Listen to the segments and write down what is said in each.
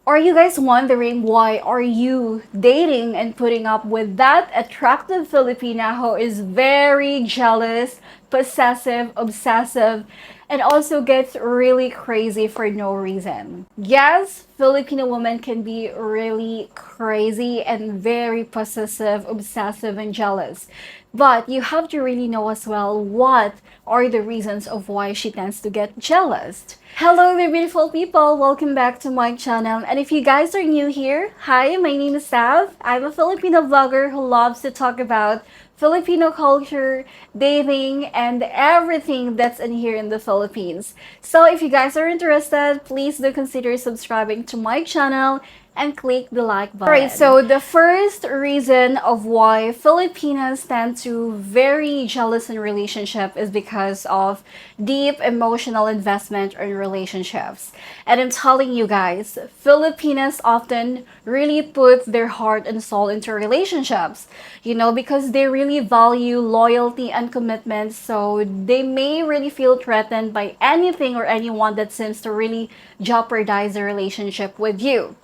Are you guys wondering why are you dating and putting up with that attractive Filipina who is very jealous, possessive, obsessive, and also gets really crazy for no reason? Yes, Filipino women can be really crazy and very possessive, obsessive, and jealous. But you have to really know as well what are the reasons of why she tends to get jealous. Hello there, beautiful people. Welcome back to my channel. And if you guys are new here, hi, my name is Sav. I'm a Filipino vlogger who loves to talk about Filipino culture, dating, and everything that's in here in the Philippines. So if you guys are interested, please do consider subscribing to my channel and click the like button. Alright, so the first reason of why Filipinas tend to very jealous in relationship is because of deep emotional investment in relationships. And I'm telling you guys, Filipinas often really put their heart and soul into relationships, because they really value loyalty and commitment. So they may really feel threatened by anything or anyone that seems to really jeopardize the relationship with you.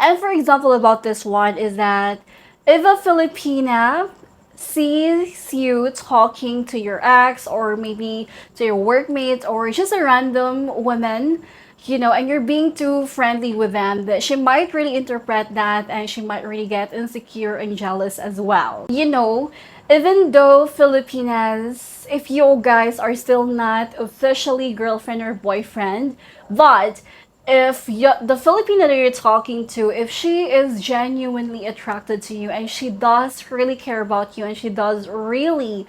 And for example about this one is that if a Filipina sees you talking to your ex or maybe to your workmates or just a random woman, and you're being too friendly with them, that she might really interpret that and she might really get insecure and jealous as well. Even though Filipinas, if you guys are still not officially girlfriend or boyfriend, but if the Filipina that you're talking to, if she is genuinely attracted to you and she does really care about you and she does really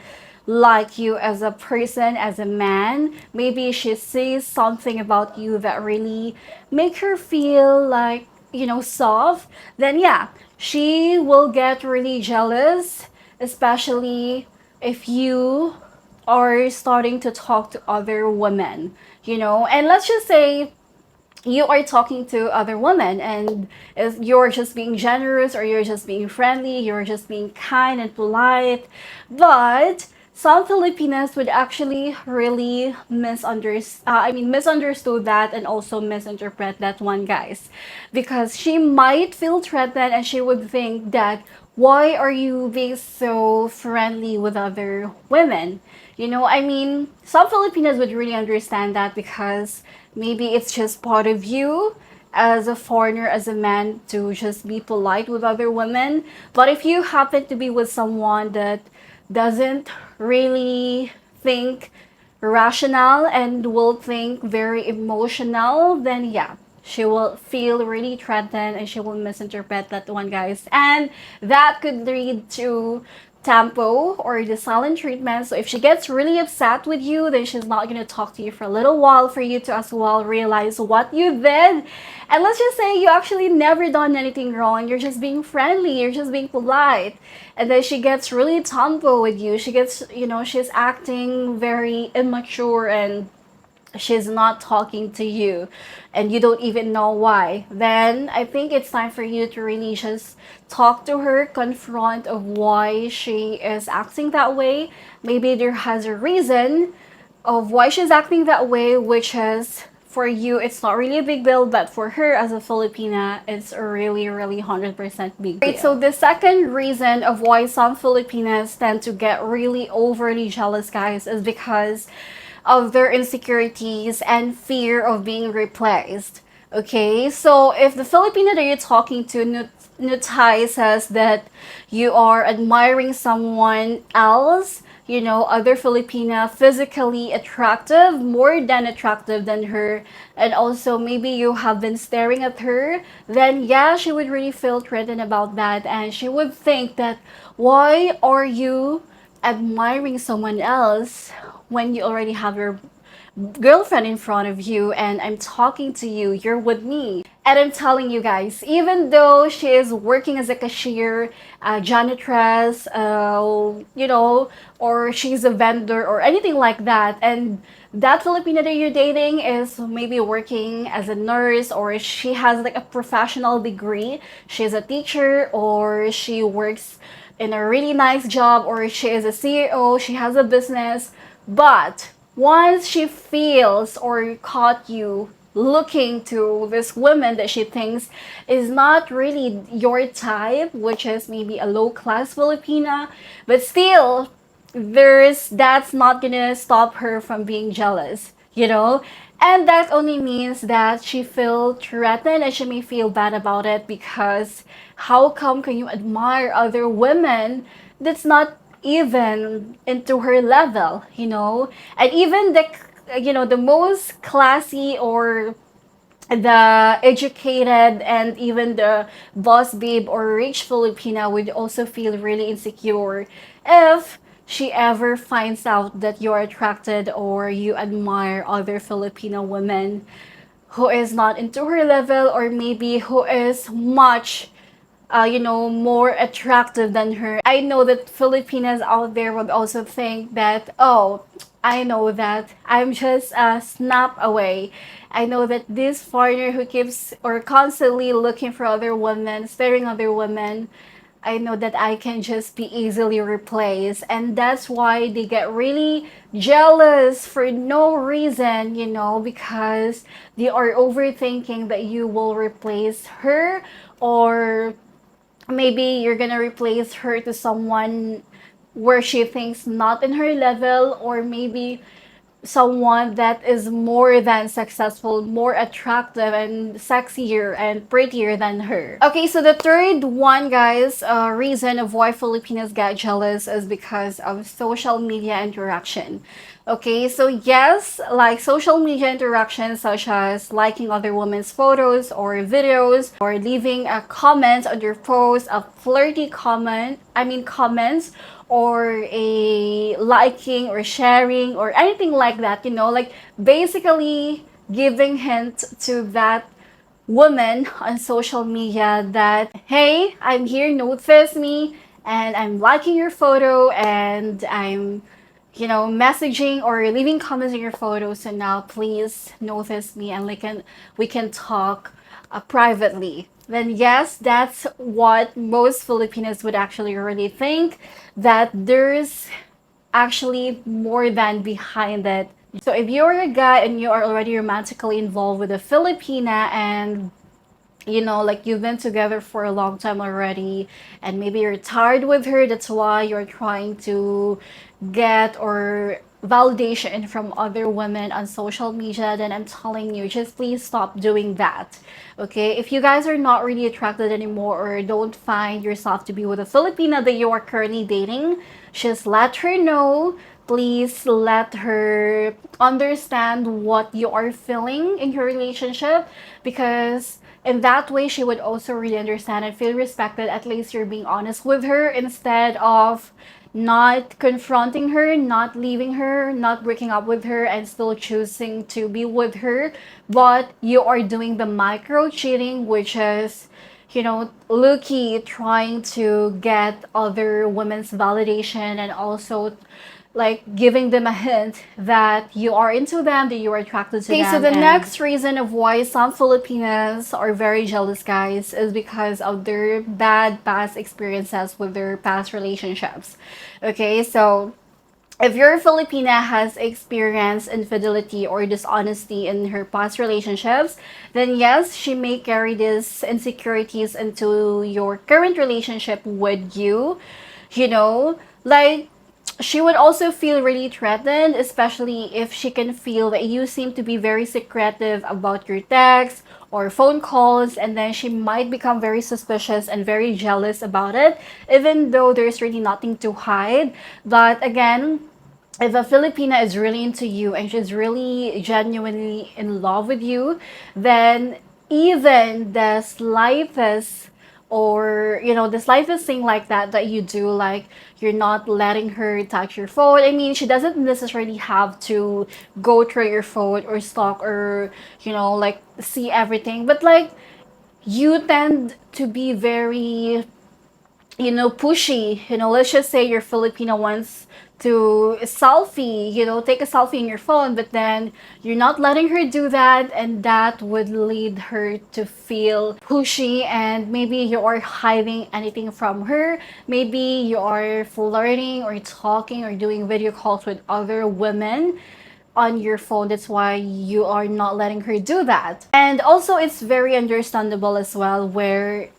like you as a person, as a man, maybe she sees something about you that really make her feel like, soft, then yeah, she will get really jealous, especially if you are starting to talk to other women, and let's just say you are talking to other women and if you're just being generous or you're just being friendly, you're just being kind and polite, but some Filipinas would actually really misunderstood that and also misinterpret that one, guys, because she might feel threatened and she would think that why are you being so friendly with other women? Some Filipinos would really understand that because maybe it's just part of you as a foreigner, as a man, to just be polite with other women. But if you happen to be with someone that doesn't really think rational and will think very emotional, then yeah, she will feel really threatened and she will misinterpret that one, guys. And that could lead to tempo or the silent treatment. So if she gets really upset with you, then she's not going to talk to you for a little while for you to as well realize what you did. And let's just say you actually never done anything wrong. You're just being friendly. You're just being polite. And then she gets really tempo with you. She gets, she's acting very immature and she's not talking to you and you don't even know why, then I think it's time for you to really just talk to her, confront of why she is acting that way. Maybe there has a reason of why she's acting that way, which is for you it's not really a big deal, but for her as a Filipina it's a really 100% big deal. Right, so the second reason of why some Filipinas tend to get really overly jealous, guys, is because of their insecurities and fear of being replaced. Okay, so if the Filipino that you're talking to Nutai says that you are admiring someone else, other Filipina, physically attractive, more than attractive than her, and also maybe you have been staring at her, then yeah, she would really feel threatened about that and she would think that why are you admiring someone else when you already have your girlfriend in front of you and I'm talking to you, you're with me. And I'm telling you guys, even though she is working as a cashier, janitress, or she's a vendor or anything like that, and that Filipina that you're dating is maybe working as a nurse or she has like a professional degree, she's a teacher or she works in a really nice job or she is a CEO, she has a business, but once she feels or caught you looking to this woman that she thinks is not really your type, which is maybe a low class Filipina, but still, that's not gonna stop her from being jealous, you know? And that only means that she feel threatened and she may feel bad about it, because how come can you admire other women that's not even into her level, you know? And even the most classy or the educated and even the boss babe or rich Filipina would also feel really insecure if she ever finds out that you're attracted or you admire other Filipino women who is not into her level, or maybe who is much more attractive than her. I know that Filipinas out there would also think that, oh, I know that I'm just a snap away. I know that this foreigner who keeps or constantly looking for other women, staring other women, I know that I can just be easily replaced. And that's why they get really jealous for no reason, because they are overthinking that you will replace her, or maybe you're gonna replace her to someone where she thinks not in her level, or maybe someone that is more than successful, more attractive and sexier and prettier than her. Okay, so the third one, guys, reason of why Filipinos get jealous is because of social media interaction. Okay, so yes, like social media interactions such as liking other women's photos or videos, or leaving a comment on your post, a flirty comments, or a liking or sharing or anything like that, like basically giving hint to that woman on social media that, hey, I'm here, notice me, and I'm liking your photo, and I'm messaging or leaving comments on your photos, so now please notice me, and we can talk privately. Then yes, that's what most Filipinos would actually really think, that there's actually more than behind it. So if you're a guy and you are already romantically involved with a Filipina, and like you've been together for a long time already, and maybe you're tired with her, that's why you're trying to get or validation from other women on social media, then I'm telling you, just please stop doing that. Okay, if you guys are not really attracted anymore, or don't find yourself to be with a Filipina that you are currently dating, just let her know. Please let her understand what you are feeling in your relationship, because in that way she would also really understand and feel respected. At least you're being honest with her, instead of not confronting her, not leaving her, not breaking up with her, and still choosing to be with her. But you are doing the micro cheating, which is, Lucky trying to get other women's validation, and also like giving them a hint that you are into them, that you are attracted to them. Okay, so the next reason of why some Filipinas are very jealous, guys, is because of their bad past experiences with their past relationships. Okay, so if your Filipina has experienced infidelity or dishonesty in her past relationships, then yes, she may carry these insecurities into your current relationship with you. Like she would also feel really threatened, especially if she can feel that you seem to be very secretive about your texts or phone calls, and then she might become very suspicious and very jealous about it, even though there's really nothing to hide. But again, if a Filipina is really into you and she's really genuinely in love with you, then even the slightest, or the slightest thing like that you do, like you're not letting her touch your phone. I mean, she doesn't necessarily have to go through your phone or stalk, or like see everything, but like you tend to be very pushy. Let's just say your Filipino wants to selfie, take a selfie in your phone, but then you're not letting her do that, and that would lead her to feel pushy, and maybe you are hiding anything from her. Maybe you are flirting or talking or doing video calls with other women, on your phone. That's why you are not letting her do that. And also, it's very understandable as well, where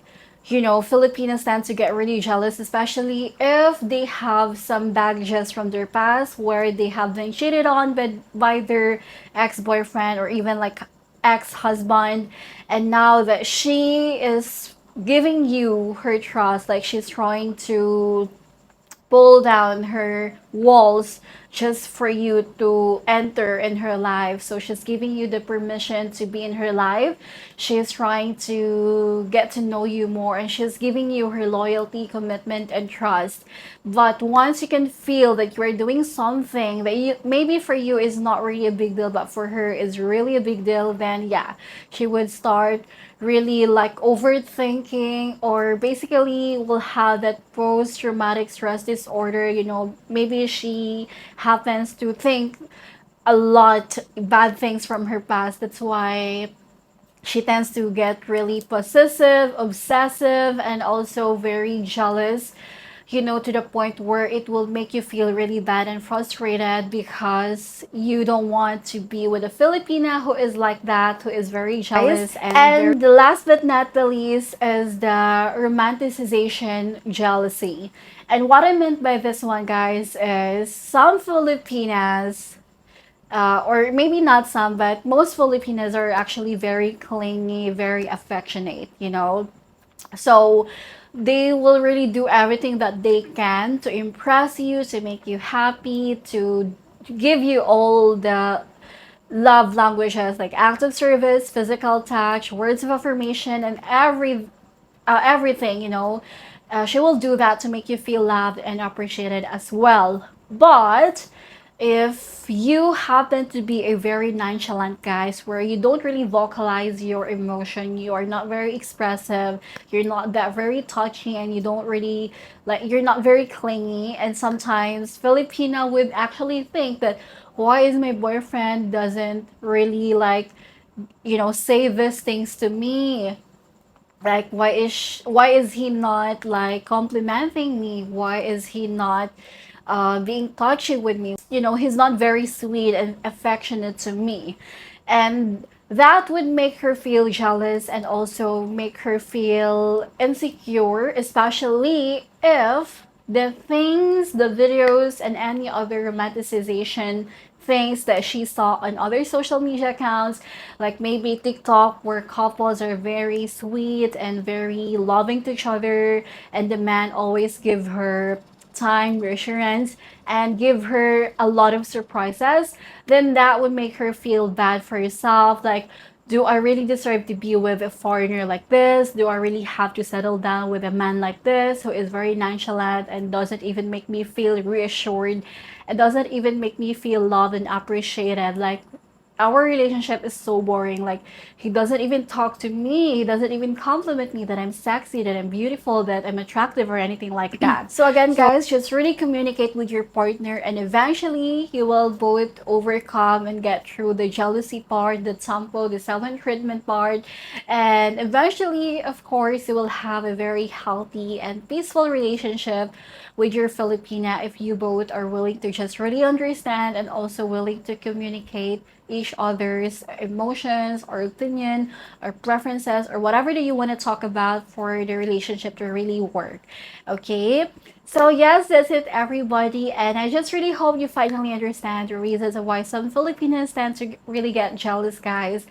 Filipinos tend to get really jealous, especially if they have some baggages from their past where they have been cheated on by their ex-boyfriend or even like ex-husband. And now that she is giving you her trust, like she's trying to pull down her walls just for you to enter in her life. So she's giving you the permission to be in her life. She's trying to get to know you more, and she's giving you her loyalty, commitment, and trust. But once you can feel that you're doing something that maybe for you is not really a big deal, but for her is really a big deal, then yeah, she would start really like overthinking, or basically will have that post traumatic stress disorder. Maybe she happens to think a lot bad things from her past. That's why she tends to get really possessive, obsessive, and also very jealous, to the point where it will make you feel really bad and frustrated because you don't want to be with a Filipina who is like that, who is very jealous. And the last but not the least is the romanticization jealousy. And what I meant by this one, guys, is some Filipinas, or maybe not some, but most Filipinas are actually very clingy, very affectionate. So they will really do everything that they can to impress you, to make you happy, to give you all the love languages like acts of service, physical touch, words of affirmation, and everything. She will do that to make you feel loved and appreciated as well. But if you happen to be a very nonchalant guys, where you don't really vocalize your emotion, you are not very expressive, you're not that very touchy, and you don't really like, you're not very clingy, and sometimes Filipina would actually think that, why is my boyfriend doesn't really like, say these things to me? Like, why is he not like complimenting me? Why is he not being touchy with me? He's not very sweet and affectionate to me. And that would make her feel jealous and also make her feel insecure, especially if the videos, and any other romanticization things that she saw on other social media accounts, like maybe TikTok, where couples are very sweet and very loving to each other, and the man always give her time, reassurance, and give her a lot of surprises, then that would make her feel bad for herself. Like, do I really deserve to be with a foreigner like this? Do I really have to settle down with a man like this, who is very nonchalant and doesn't even make me feel reassured? It doesn't even make me feel loved and appreciated. Like, our relationship is so boring. Like, he doesn't even talk to me. He doesn't even compliment me that I'm sexy, that I'm beautiful, that I'm attractive, or anything like that. So again, guys, just really communicate with your partner, and eventually you will both overcome and get through the jealousy part, the tampo, the silent treatment part, and eventually, of course, you will have a very healthy and peaceful relationship with your Filipina, if you both are willing to just really understand and also willing to communicate each other's emotions or opinion or preferences, or whatever that you want to talk about for the relationship to really work. Okay? So yes, that's it, everybody, and I just really hope you finally understand the reasons of why some Filipinos tend to really get jealous, guys.